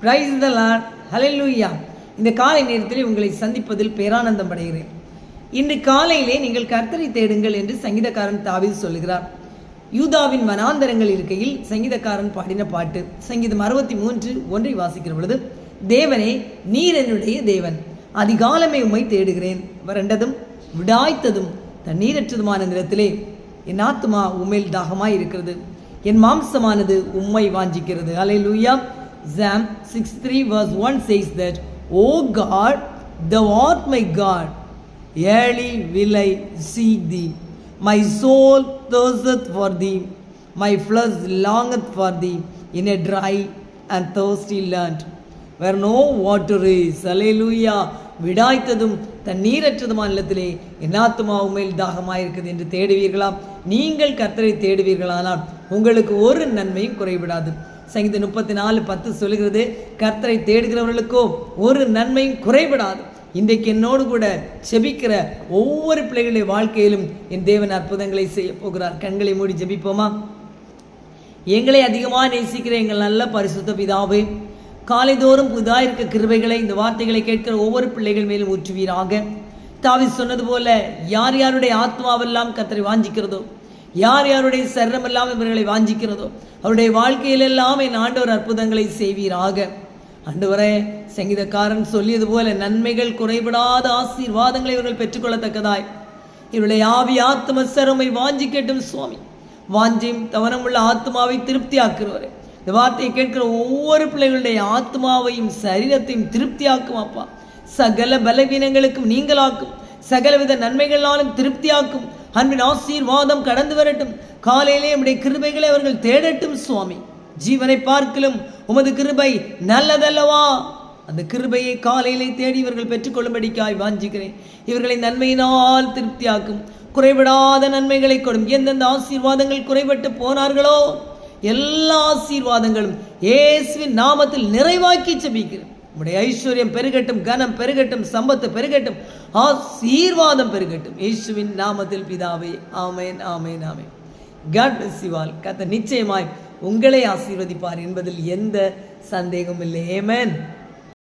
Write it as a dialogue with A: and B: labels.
A: Praise the Lord, ஹல்லேலூயா. இந்த காலை நேரத்தில் உங்களை சந்திப்பதில் பேரானந்தம் அடைகிறேன். இன்று காலையிலே நீங்கள் கர்த்தரை தேடுங்கள் என்று சங்கீதக்காரன் தாவீது சொல்லுகிறார். யூதாவின் வனாந்தரங்கள் இருக்கையில் சங்கீதக்காரன் பாடின பாட்டு சங்கீதம் 63:1 வாசிக்கிற பொழுது, தேவனே நீர் என்னுடைய தேவன், அதிகாலமே உம்மை தேடுகிறேன், வறண்டதும் விடாய்த்ததும் தண்ணீரற்றதுமான நிலத்திலே என் ஆத்துமா உம்மில் தாகமாய் இருக்கிறது, என் மாம்சமானது உம்மை வாஞ்சிக்கிறது. ஹல்லேலூயா. Psalm 63:1 says that, O God, thou art my God, early will I seek thee, my soul thirsteth for thee, my flesh longeth for thee in a dry and thirsty land where no water is. Hallelujah. விடாய்த்ததும் தண்ணீரற்றதுமான நிலத்திலே என் ஆத்துமா உம்மில் தாகமாயிருக்கிறது என்று தேடுவீர்களா? நீங்கள் கர்த்தரை தேடுவீர்களானால் உங்களுக்கு ஒரு நன்மையும் குறைவிடாது. சங்கீதம் 34:10 சொல்லுகிறது, கர்த்தரை தேடுகிறவர்களுக்கோ ஒரு நன்மையும் குறைவிடாது. இன்றைக்கு என்னோடு கூட செபிக்கிற ஒவ்வொரு பிள்ளைகளுடைய வாழ்க்கையிலும் என் தேவன் அற்புதங்களை செய்ய போகிறார். கண்களை மூடி ஜெபிப்போமா? எங்களை அதிகமாக நேசிக்கிற எங்கள் நல்ல பரிசுத்த பிதாவே, காலைதோறும் புதிதாயிருக்க கிருபைகளை இந்த வார்த்தைகளை கேட்கிற ஒவ்வொரு பிள்ளைகள் மேலும் ஊற்றுவீராக. தாவீது சொன்னது போல, யார் யாருடைய ஆத்மாவெல்லாம் கர்த்தரை வாஞ்சிக்கிறதோ, யார் யாருடைய சரீரமெல்லாம் இவர்களை வாஞ்சிக்கிறதோ, அவருடைய வாழ்க்கையிலெல்லாம் என் ஆண்டவர் அற்புதங்களை செய்வீராக. ஆண்டவரே, சங்கீதக்காரன் சொல்லியது போல நன்மைகள் குறைபடாத ஆசீர்வாதங்களை இவர்கள் பெற்றுக்கொள்ளத்தக்கதாய் இவருடைய ஆவி ஆத்ம சரமை வாஞ்சிக்கட்டும் சுவாமி. வாஞ்சியும் தவனமுள்ள ஆத்மாவை திருப்தியாக்குறவரே, இந்த வார்த்தையை கேட்கிற ஒவ்வொரு பிள்ளைகளுடைய ஆத்மாவையும் சரீரத்தையும் திருப்தியாக்கும் அப்பா. சகல பலவீனங்களுக்கும் நீங்களாக்கும், சகலவித நன்மைகளாலும் திருப்தியாக்கும். அன்பின் ஆசீர்வாதம் கடந்து வரட்டும். காலையிலே நம்முடைய கிருபைகளை அவர்கள் தேடட்டும் சுவாமி. ஜீவனை பார்க்கலும் உமது கிருபை நல்லதல்லவா? அந்த கிருபையை காலையிலே தேடி இவர்கள் பெற்றுக்கொள்ளும்படிக்காய் வாஞ்சிக்கிறேன். இவர்களை நன்மையினால் திருப்தியாக்கும், குறைபடாத நன்மைகளை கொடும். எந்தெந்த ஆசீர்வாதங்கள் குறைபட்டு போனார்களோ எல்லா ஆசீர்வாதங்களும் இயேசுவின் நாமத்தில் நிறைவாக்கி ஜெபிக்கிறேன். உம்முடைய ஐஸ்வர்யம் பெருகட்டும், கனம் பெருகட்டும், சம்பத்து பெருகட்டும், ஆசீர்வாதம் பெருகட்டும். இயேசுவின் நாமத்தில் பிதாவே, ஆமென், ஆமென், ஆமென். God bless you all. கர்த்தர் நிச்சயமாய் உங்களை ஆசீர்வதிப்பார் என்பதில் எந்த சந்தேகமும் இல்லை. ஆமென்.